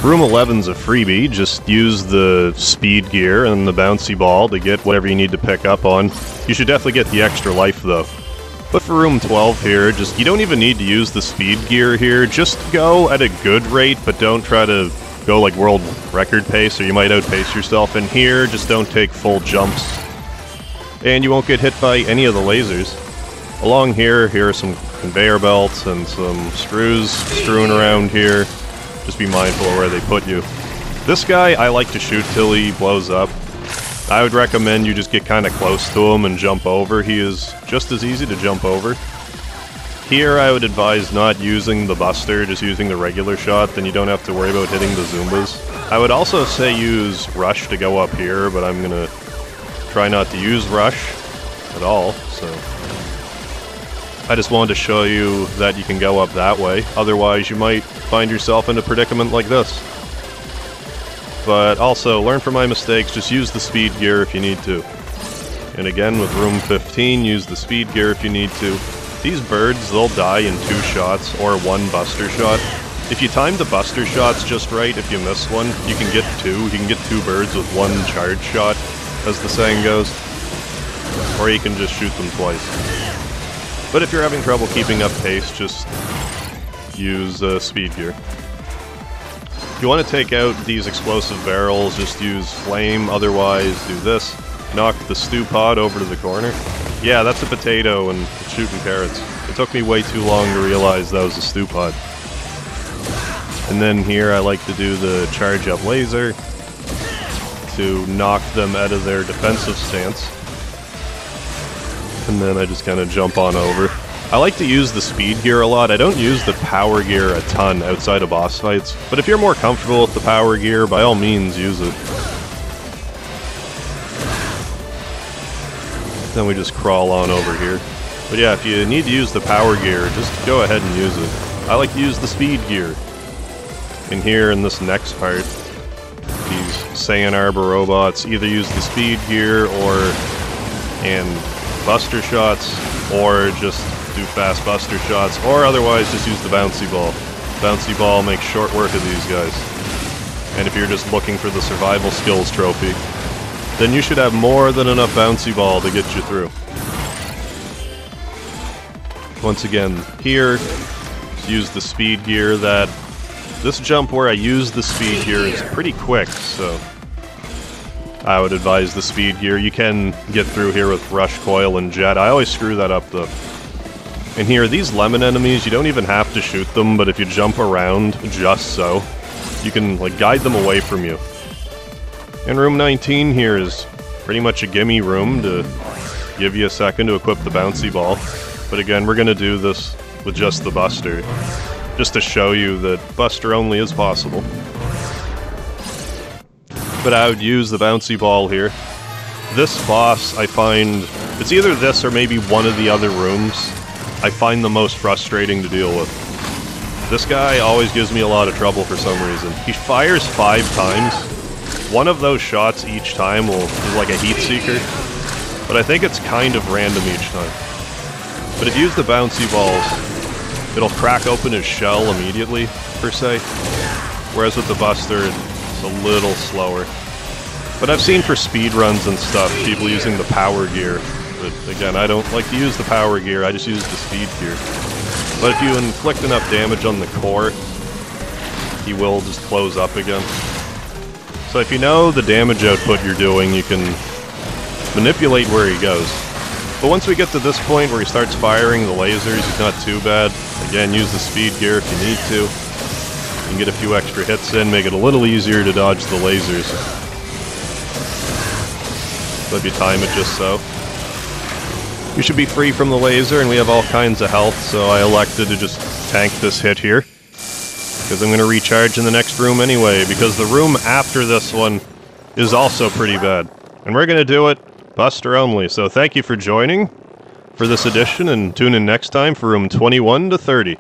Room 11's a freebie, just use the speed gear and the bouncy ball to get whatever you need to pick up on. You should definitely get the extra life though. But for room 12 here, you don't even need to use the speed gear here, just go at a good rate, but don't try to go like world record pace or you might outpace yourself. And here, just don't take full jumps. And you won't get hit by any of the lasers. Along here are some conveyor belts and some screws strewn around here. Just be mindful of where they put you. This guy, I like to shoot till he blows up. I would recommend you just get kind of close to him and jump over. He is just as easy to jump over. Here, I would advise not using the Buster, just using the regular shot, then you don't have to worry about hitting the Zoombas. I would also say use Rush to go up here, but I'm gonna try not to use Rush at all, so... I just wanted to show you that you can go up that way, otherwise you might find yourself in a predicament like this. But also, learn from my mistakes, just use the speed gear if you need to. And again, with room 15, use the speed gear if you need to. These birds, they'll die in 2 shots, or 1 buster shot. If you time the buster shots just right, if you miss one, you can get 2. You can get 2 birds with 1 charge shot, as the saying goes. Or you can just shoot them twice. But if you're having trouble keeping up pace, just use speed gear. If you want to take out these explosive barrels, just use flame, otherwise do this. Knock the stew pod over to the corner. Yeah, that's a potato and it's shooting carrots. It took me way too long to realize that was a stew pod. And then here I like to do the charge up laser to knock them out of their defensive stance. And then I just kind of jump on over. I like to use the speed gear a lot. I don't use the power gear a ton outside of boss fights, but if you're more comfortable with the power gear, by all means use it. Then we just crawl on over here. But yeah, if you need to use the power gear, just go ahead and use it. I like to use the speed gear. And here in this next part, these Saiyan Arbor robots either use the speed gear and buster shots, or just do fast buster shots, or otherwise just use the bouncy ball. Bouncy ball makes short work of these guys. And if you're just looking for the survival skills trophy, then you should have more than enough bouncy ball to get you through. Once again, here, use the speed gear. This jump where I use the speed gear is pretty quick, so I would advise the speed gear. You can get through here with Rush, Coil, and Jet. I always screw that up though. And here, these lemon enemies, you don't even have to shoot them, but if you jump around just so, you can like guide them away from you. And room 19 here is pretty much a gimme room to give you a second to equip the bouncy ball. But again, we're gonna do this with just the Buster, just to show you that Buster only is possible. But I would use the bouncy ball here. This boss, I find, it's either this or maybe one of the other rooms, I find the most frustrating to deal with. This guy always gives me a lot of trouble for some reason. He fires 5 times. One of those shots each time is like a heat seeker, but I think it's kind of random each time. But if you use the bouncy balls, it'll crack open his shell immediately, per se. Whereas with the Buster, it's a little slower. But I've seen for speedruns and stuff, people using the power gear. But again, I don't like to use the power gear, I just use the speed gear. But if you inflict enough damage on the core, he will just close up again. So if you know the damage output you're doing, you can manipulate where he goes. But once we get to this point where he starts firing the lasers, he's not too bad. Again, use the speed gear if you need to. You can get a few extra hits in, make it a little easier to dodge the lasers. So if you time it just so. You should be free from the laser, and we have all kinds of health, so I elected to just tank this hit here. Because I'm going to recharge in the next room anyway, because the room after this one is also pretty bad. And we're going to do it Buster only, so thank you for joining for this edition, and tune in next time for room 21 to 30.